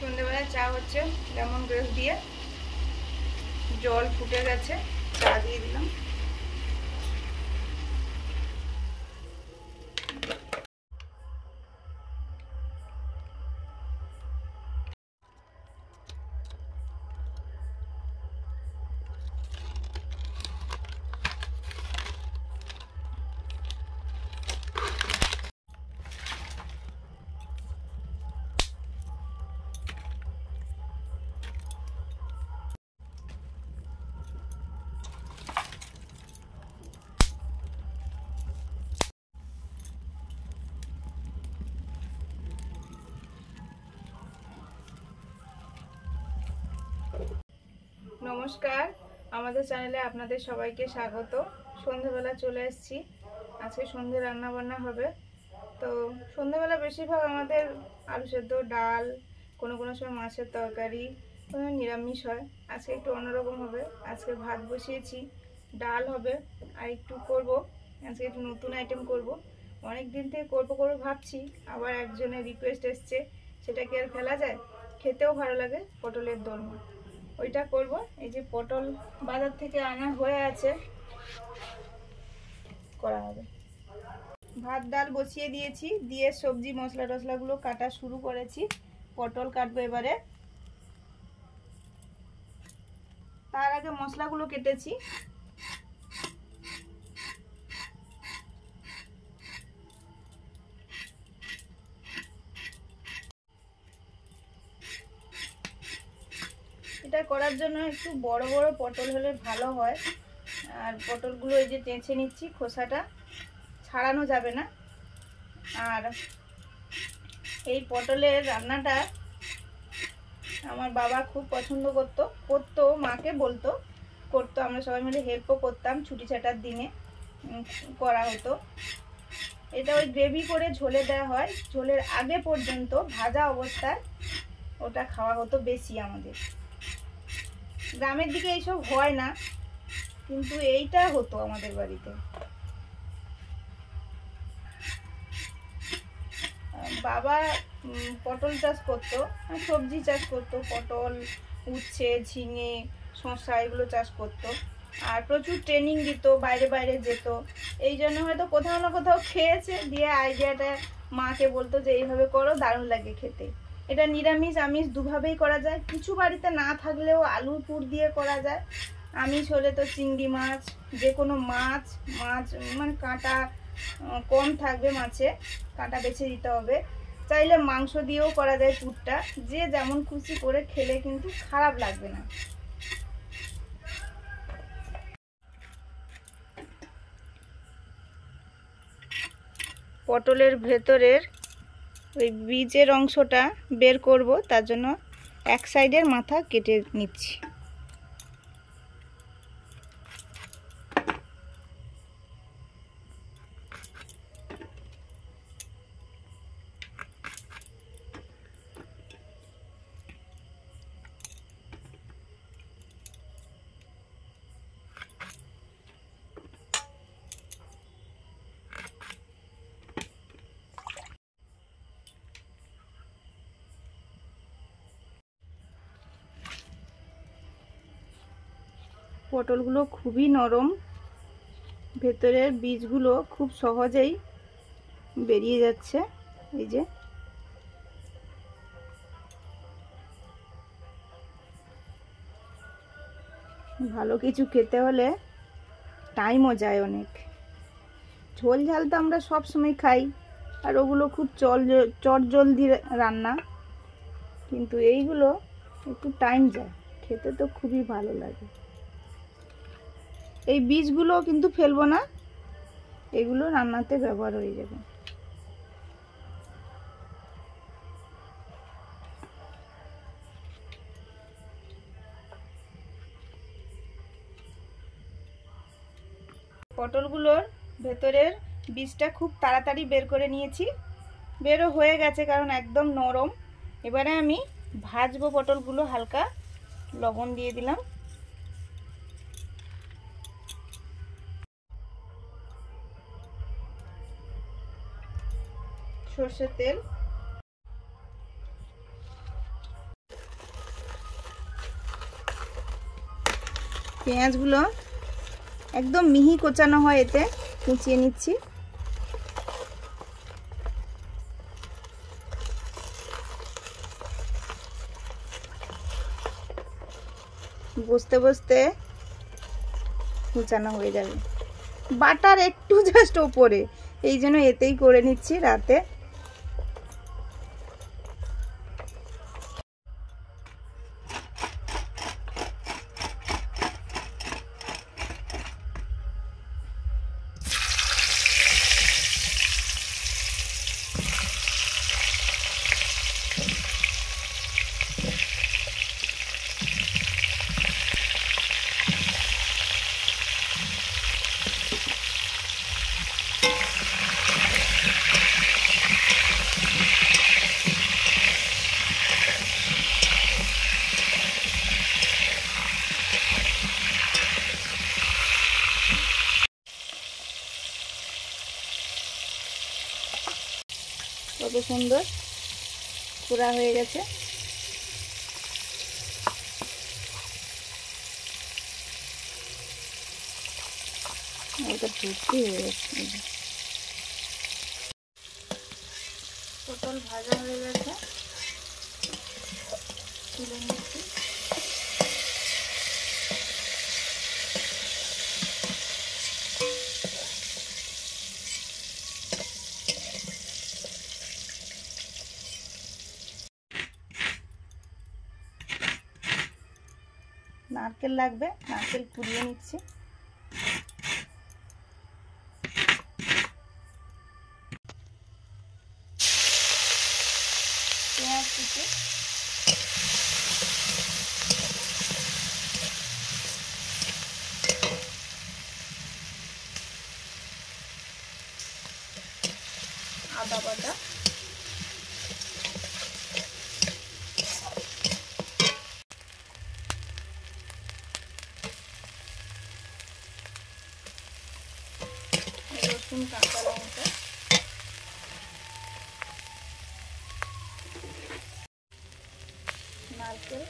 সন্ধ্যেবেলা চা হচ্ছে লেমন গ্রেস দিয়ে, জল ফুটে গেছে, চা দিয়ে দিলাম। নমস্কার, আমাদের চ্যানেলে আপনাদের সবাইকে স্বাগত। সন্ধ্যেবেলা চলে এসেছি, আজকে সন্ধ্যে রান্না বান্না হবে। তো সন্ধ্যেবেলা বেশিরভাগ আমাদের আলু সেদ্ধ, ডাল, কোনো কোনো সময় মাছের তরকারি, কোনো নিরামিষ হয়। আজকে একটু অন্যরকম হবে। আজকে ভাত বসিয়েছি, ডাল হবে, আর একটু করব, আজকে একটু নতুন আইটেম করব। অনেক দিন থেকে করবো ভাবছি, আবার একজনের রিকোয়েস্ট এসছে, সেটা কি আর ফেলা যায়? খেতেও ভালো লাগে, পটলের দোরমা, ওইটা করব। এই যে পটল বাজার থেকে আনা হয়ে আছে, করা হবে। ভাত ডাল বসিয়ে দিয়েছি, দিয়ে সবজি মশলা টশলাগুলো কাটা শুরু করেছি। পটল কাটবো এবারে। তার আগে মশলাগুলো কেটেছি। এটা করার জন্য একটু বড় বড় পটল হলে ভালো হয়। আর পটলগুলো এই যে টেঁচে নিচ্ছি, খোসাটা ছাড়ানো যাবে না। আর এই পটলের রান্নাটা আমার বাবা খুব পছন্দ করতো, মাকে বলতো, করতো। আমরা সবাই মিলে হেল্পও করতাম, ছুটি ছাটার দিনে করা হতো। এটা ওই গ্রেভি করে ঝোলে দেওয়া হয়, ঝোলের আগে পর্যন্ত ভাজা অবস্থায় ওটা খাওয়া হতো বেশি আমাদের। গ্রামের দিকে এইসব হয় না, কিন্তু এইটা হতো আমাদের বাড়িতে। বাবা পটল চাষ করতো, সবজি চাষ করতো, পটল, উচ্ছে, ঝিঙে, শসা এগুলো চাষ করতো। আর প্রচুর ট্রেনিং দিত, বাইরে বাইরে যেত। এই জন্য হয়তো কোথাও না কোথাও খেয়েছে, দিয়ে আইডিয়াটা মাকে বলতো যে এইভাবে করো, দারুণ লাগে খেতে। এটা নিরামিষ আমিষ দুভাবেই করা যায়। কিছু বাড়িতে না থাকলেও আলুর পুর দিয়ে করা যায়। আমিষ হলে তো চিংড়ি মাছ, যে কোনো মাছ মানে কাঁটা কম থাকবে, মাছে কাঁটা বেছে দিতে হবে। চাইলে মাংস দিয়েও করা যায় পুরটা, যে যেমন খুশি করে খেলে কিন্তু খারাপ লাগবে না। পটলের ভেতরের ওই বীজের অংশটা বের করব, তার জন্য এক সাইডের মাথা কেটে নিচ্ছি। পটলগুলো খুবই নরম, ভেতরের বীজগুলো খুব সহজেই বেরিয়ে যাচ্ছে। এই যে ভালো কিছু খেতে হলে টাইমও যায় অনেক। ঝোল ঝাল তো আমরা সব সময় খাই, আর ওগুলো খুব চট জলদি রান্না, কিন্তু এইগুলো একটু টাইম যায়, খেতে তো খুবই ভালো লাগে। এই বীজগুলো কিন্তু ফেলবো না, এগুলো রান্নাতে ব্যবহার হয়ে যাবে। পটলগুলোর ভেতরের বীজটা খুব তাড়াতাড়ি বের করে নিয়েছি, বেরও হয়ে গেছে কারণ একদম নরম। এবারে আমি ভাজবো পটলগুলো, হালকা লবণ দিয়ে দিলাম, সর্ষের তেল, পেঁয়াজগুলো একদম মিহি কোচানো হয়, এতে কুচিয়ে নিচ্ছি। বসতে বসতে কুচানো হয়ে যাবে। বাটার একটু জাস্ট ওপরে, এই জন্য এতেই করে নিচ্ছি রাতে। কত সুন্দর পোড়া হয়ে গেছে। এটা ভর্তি হয়ে গেছে। পটল ভাজা হয়ে গেছে, তুলে নিচ্ছি। নারকেল লাগবে, নারকেল কুড়িয়ে নিচ্ছি। পেঁয়াজ কুচি, আদা বাটা, রসুন, কাঁচা লঙ্কা, নারকেল,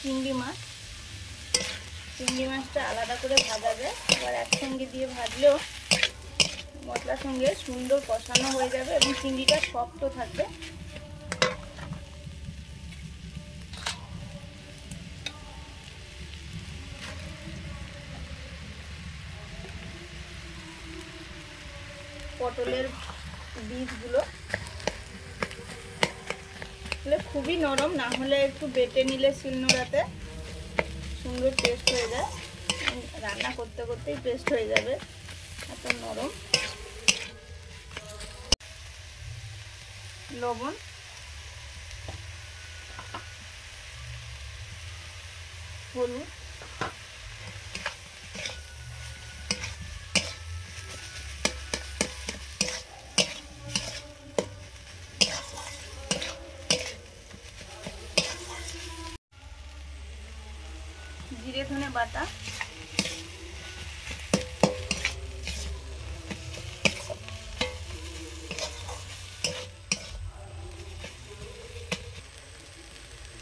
চিংড়ি মাছ। চিংড়ি মাছটা আলাদা করে ভাজাবে, আবার একসঙ্গে দিয়ে ভাজলেও মশলার সঙ্গে সুন্দর কষানো হয়ে যাবে এবং চিংড়িটা শক্ত থাকবে। পটলের বীজগুলো খুবই নরম, না হলে একটু বেটে নিলে শিলনোড়াতে সুন্দর পেস্ট হয়ে যায়। রান্না করতে করতেই পেস্ট হয়ে যাবে, এত নরম। লবণ, হলুদ, জিরে ধনে বাটা,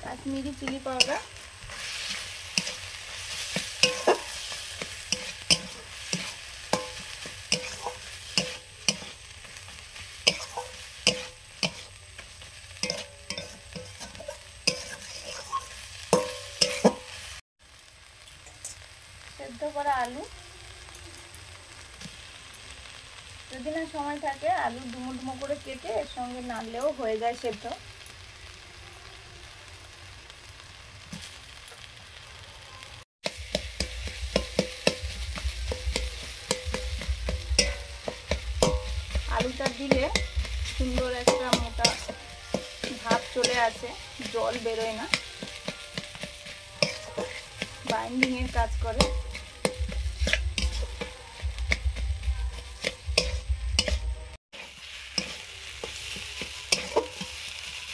কাশ্মীরি চিলি পাউডার, সেদ্ধ করা আলু। যদি না সময় থাকে আলু ডুমো ডুমো করে কেটে এর সঙ্গে নাড়লেও হয়ে যায় সেদ্ধ। আলুটা দিলে সুন্দর একটা মোটা ভাব চলে আসে, জল বেরোয় না, বাইন্ডিং এর কাজ করে।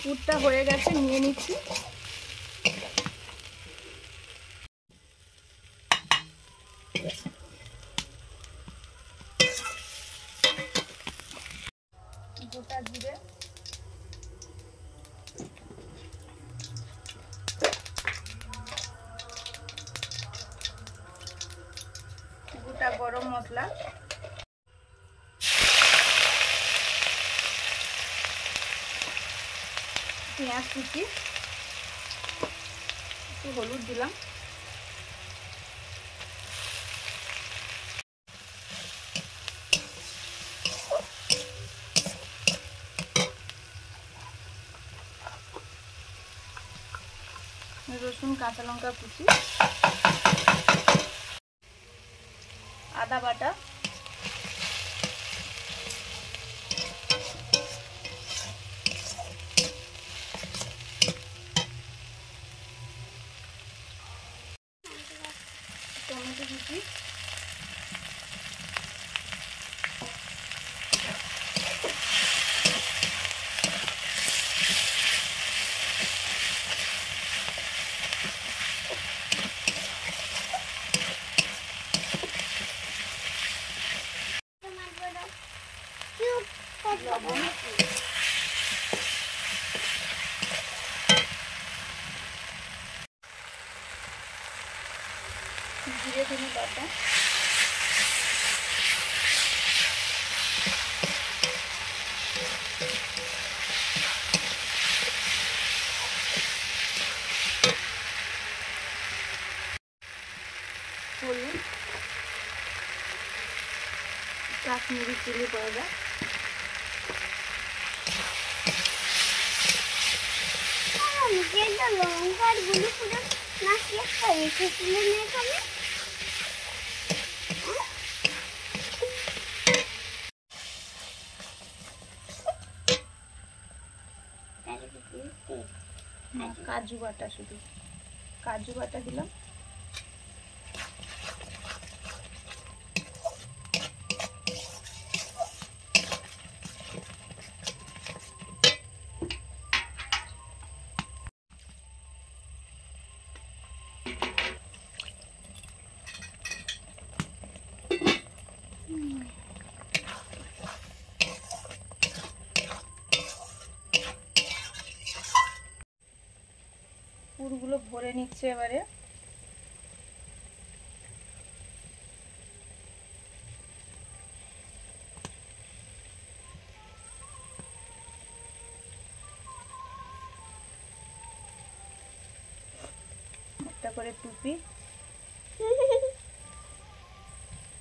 পুরটা হয়ে গেছে, নিয়ে নিচ্ছি। গোটা জিরে, গোটা গরম মশলা, পেঁয়াজ কুচি, একটু হলুদ দিলাম, রসুন কাঁচা লঙ্কা কুচি, আদা বাটা, টমেটো কুচি, লবণ, জিরে ধনে বাটা, হলুদ, কাশ্মীরি চিলি পাউডার, লঙ্কার গুলো পুরো নাচিয়ে রেখেছিলেন এখানে। কাজু বাটা, শুধু কাজু বাটা দিলাম, পুরগুলো ভরে নিচ্ছে এবারে। একটা করে টুপি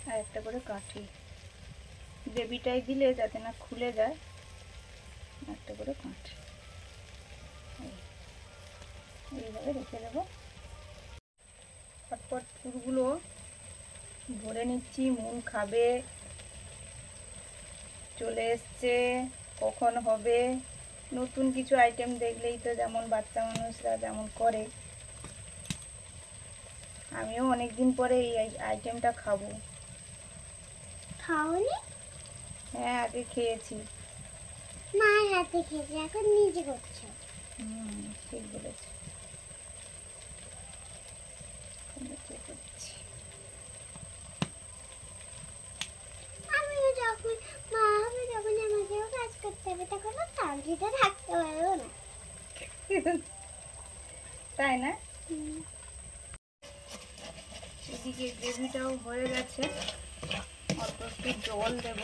আর একটা করে কাঠি, গ্রেভিটাই দিলে যাতে না খুলে যায়, একটা করে কাঠি, এইভাবে রেখে দেবো। পটপট পুরগুলো ভরে নিচ্ছি। মন খাবে চলে এসছে, কখন হবে। নতুন কিছু আইটেম দেখলেই তো যেমন বাচ্চা মানুষরা যেমন করে, আমিও অনেকদিন পরে এই আইটেমটা খাবো। খাওনি? হ্যাঁ, আগে খেয়েছি, মায়ের হাতে খেয়েছি, এখন নিজে করছো। ঠিক বলেছি। আমিও যখন মা হবে, যখন আমাকেও কাজ করতে হবে, তখন সাবজিটা থাকতে পারবো না। তাই না? এদিকে গ্রেভিটাও হয়ে গেছে, অল্প একটু জল দেব।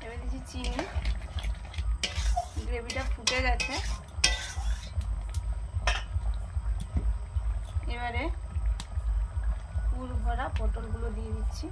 এবার দিচ্ছি চিনি, গ্রেভিটা ফুটে গেছে। এবারে পুর ভরা পটলগুলো দিয়ে দিচ্ছি।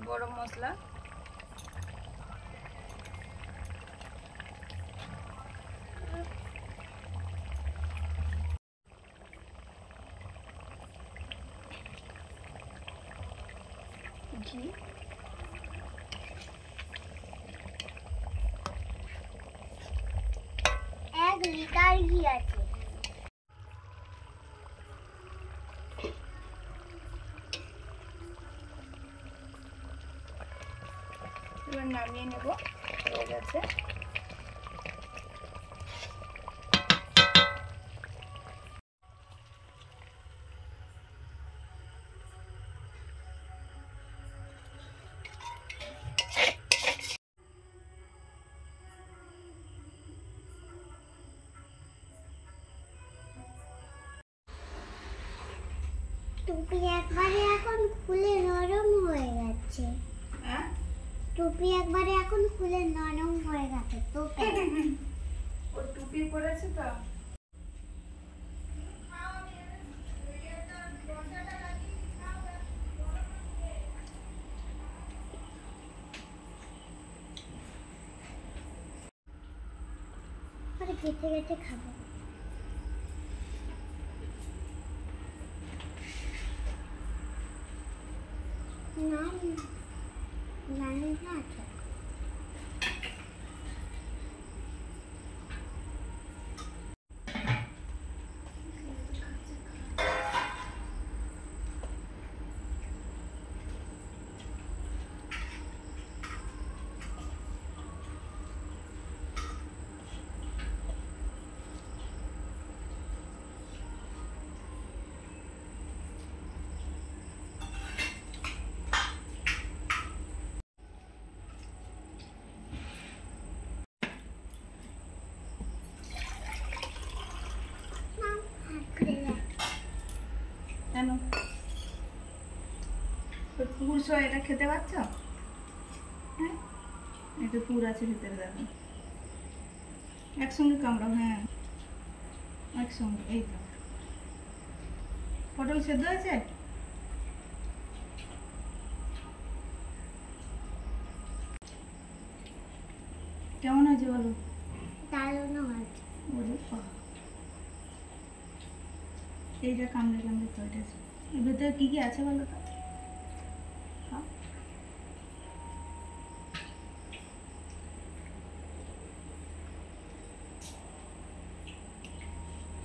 গরম মশলা, ঘি, 1 লিটার ঘি আছে। এবার নামিয়ে নেব, হয়ে গেছে। টুপি একবারে এখন খুলে নরম হয়ে গেছে। হ্যাঁ, টুপি একবারে এখন খুলে নরম হয়ে গেছে তো ও টুপি পরেছে তো। আরে কেটে কেটে খাবো না জানি না আছে। কেন পুরুষ এটা খেতে পারছ? হ্যাঁ, এটা পুর আছে ভিতরে, দেখো একসঙ্গে কামড়াও। হ্যাঁ, একসঙ্গে। এই তো পটল সেদ্ধ হয়েছে। কেমন হয়েছে বলো? দারুণ হয়েছে। ওরে বাবা, এইটা কামড়ে কামড়ে তৈরি আছে। এর ভেতরে কি কি আছে বলো তো? খাও।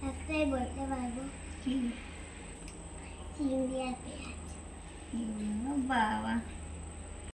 একটাই বলতে পারবো, কি? চিংড়ি আর পেঁয়াজ। বাবা,